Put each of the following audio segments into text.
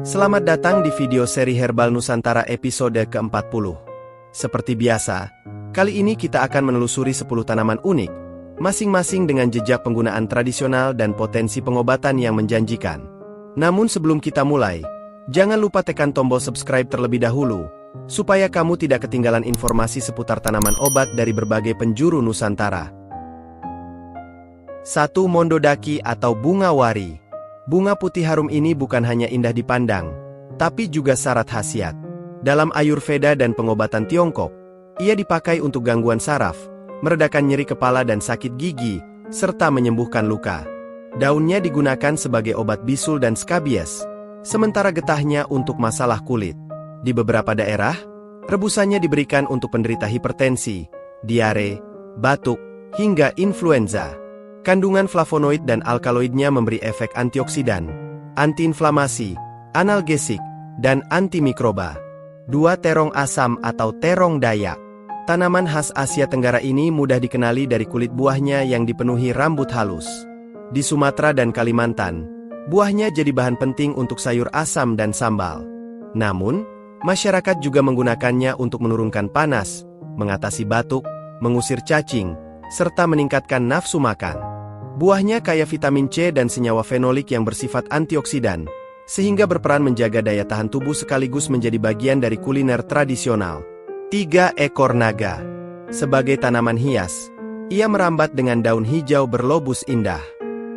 Selamat datang di video seri Herbal Nusantara episode ke-40. Seperti biasa, kali ini kita akan menelusuri 10 tanaman unik, masing-masing dengan jejak penggunaan tradisional dan potensi pengobatan yang menjanjikan. Namun sebelum kita mulai, jangan lupa tekan tombol subscribe terlebih dahulu, supaya kamu tidak ketinggalan informasi seputar tanaman obat dari berbagai penjuru Nusantara. 1. Mondodaki atau bunga wari. Bunga putih harum ini bukan hanya indah dipandang, tapi juga syarat khasiat. Dalam Ayurveda dan pengobatan Tiongkok, ia dipakai untuk gangguan saraf, meredakan nyeri kepala dan sakit gigi, serta menyembuhkan luka. Daunnya digunakan sebagai obat bisul dan skabies, sementara getahnya untuk masalah kulit. Di beberapa daerah, rebusannya diberikan untuk penderita hipertensi, diare, batuk, hingga influenza. Kandungan flavonoid dan alkaloidnya memberi efek antioksidan, antiinflamasi, analgesik, dan antimikroba. 2. Terong asam atau terong dayak. Tanaman khas Asia Tenggara ini mudah dikenali dari kulit buahnya yang dipenuhi rambut halus. Di Sumatera dan Kalimantan, buahnya jadi bahan penting untuk sayur asam dan sambal. Namun, masyarakat juga menggunakannya untuk menurunkan panas, mengatasi batuk, mengusir cacing, serta meningkatkan nafsu makan. Buahnya kaya vitamin C dan senyawa fenolik yang bersifat antioksidan, sehingga berperan menjaga daya tahan tubuh sekaligus menjadi bagian dari kuliner tradisional. 3. Ekor naga. Sebagai tanaman hias, ia merambat dengan daun hijau berlobus indah.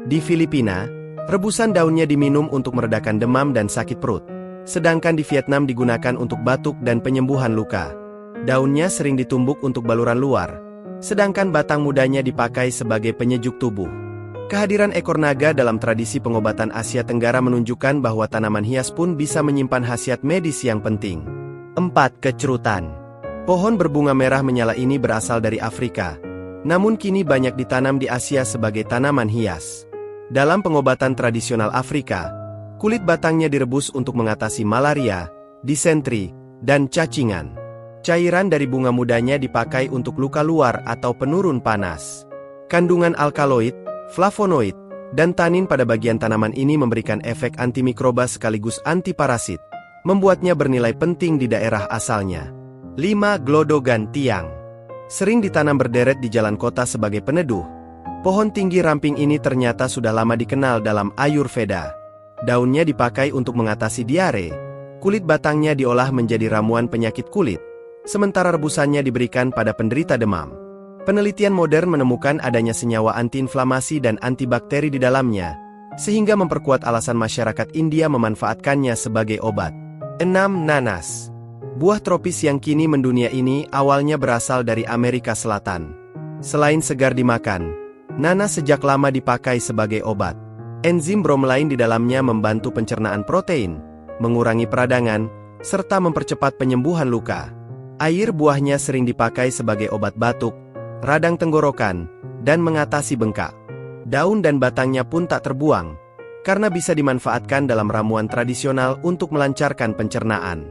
Di Filipina, rebusan daunnya diminum untuk meredakan demam dan sakit perut, sedangkan di Vietnam digunakan untuk batuk dan penyembuhan luka. Daunnya sering ditumbuk untuk baluran luar, sedangkan batang mudanya dipakai sebagai penyejuk tubuh. Kehadiran ekor naga dalam tradisi pengobatan Asia Tenggara menunjukkan bahwa tanaman hias pun bisa menyimpan khasiat medis yang penting. 4. Kecrutan. Pohon berbunga merah menyala ini berasal dari Afrika, namun kini banyak ditanam di Asia sebagai tanaman hias. Dalam pengobatan tradisional Afrika, kulit batangnya direbus untuk mengatasi malaria, disentri, dan cacingan. Cairan dari bunga mudanya dipakai untuk luka luar atau penurun panas. Kandungan alkaloid, flavonoid, dan tanin pada bagian tanaman ini memberikan efek antimikroba sekaligus antiparasit, membuatnya bernilai penting di daerah asalnya. 5. Glodogan tiang. Sering ditanam berderet di jalan kota sebagai peneduh, pohon tinggi ramping ini ternyata sudah lama dikenal dalam Ayurveda. Daunnya dipakai untuk mengatasi diare, kulit batangnya diolah menjadi ramuan penyakit kulit, sementara rebusannya diberikan pada penderita demam. Penelitian modern menemukan adanya senyawa antiinflamasi dan antibakteri di dalamnya, sehingga memperkuat alasan masyarakat India memanfaatkannya sebagai obat. 6. Nanas. Buah tropis yang kini mendunia ini awalnya berasal dari Amerika Selatan. Selain segar dimakan, nanas sejak lama dipakai sebagai obat. Enzim bromelain di dalamnya membantu pencernaan protein, mengurangi peradangan, serta mempercepat penyembuhan luka. Air buahnya sering dipakai sebagai obat batuk, radang tenggorokan, dan mengatasi bengkak. Daun dan batangnya pun tak terbuang, karena bisa dimanfaatkan dalam ramuan tradisional untuk melancarkan pencernaan.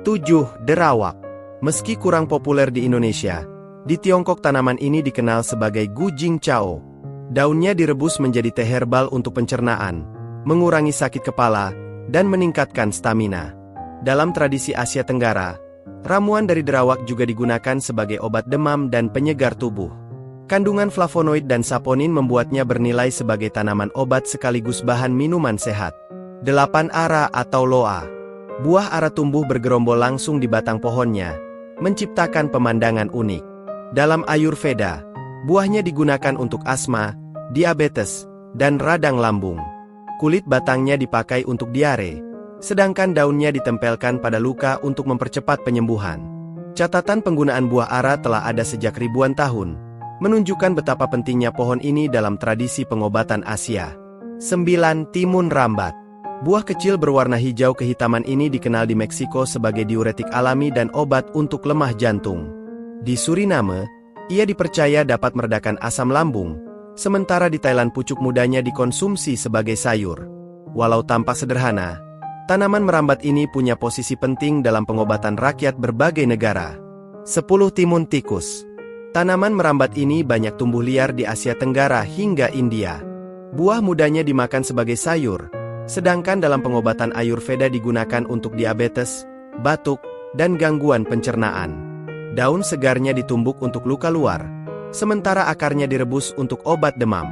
7. Derawak. Meski kurang populer di Indonesia, di Tiongkok tanaman ini dikenal sebagai Gujing Cao. Daunnya direbus menjadi teh herbal untuk pencernaan, mengurangi sakit kepala, dan meningkatkan stamina. Dalam tradisi Asia Tenggara, ramuan dari derawak juga digunakan sebagai obat demam dan penyegar tubuh. Kandungan flavonoid dan saponin membuatnya bernilai sebagai tanaman obat sekaligus bahan minuman sehat. 8. Ara atau loa. Buah ara tumbuh bergerombol langsung di batang pohonnya, menciptakan pemandangan unik. Dalam Ayurveda, buahnya digunakan untuk asma, diabetes, dan radang lambung. Kulit batangnya dipakai untuk diare, sedangkan daunnya ditempelkan pada luka untuk mempercepat penyembuhan. Catatan penggunaan buah ara telah ada sejak ribuan tahun, menunjukkan betapa pentingnya pohon ini dalam tradisi pengobatan Asia. 9. Timun rambat. Buah kecil berwarna hijau kehitaman ini dikenal di Meksiko sebagai diuretik alami dan obat untuk lemah jantung. Di Suriname, ia dipercaya dapat meredakan asam lambung, sementara di Thailand pucuk mudanya dikonsumsi sebagai sayur. Walau tampak sederhana, tanaman merambat ini punya posisi penting dalam pengobatan rakyat berbagai negara. 10. Timun tikus. Tanaman merambat ini banyak tumbuh liar di Asia Tenggara hingga India. Buah mudanya dimakan sebagai sayur, Sedangkan dalam pengobatan Ayurveda digunakan untuk diabetes, batuk, dan gangguan pencernaan. Daun segarnya ditumbuk untuk luka luar, sementara akarnya direbus untuk obat demam.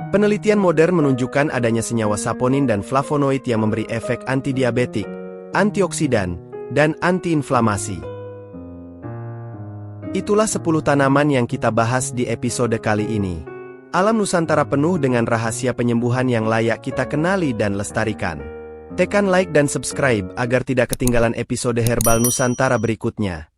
Penelitian modern menunjukkan adanya senyawa saponin dan flavonoid yang memberi efek antidiabetik, antioksidan, dan antiinflamasi. Itulah 10 tanaman yang kita bahas di episode kali ini. Alam Nusantara penuh dengan rahasia penyembuhan yang layak kita kenali dan lestarikan. Tekan like dan subscribe agar tidak ketinggalan episode Herbal Nusantara berikutnya.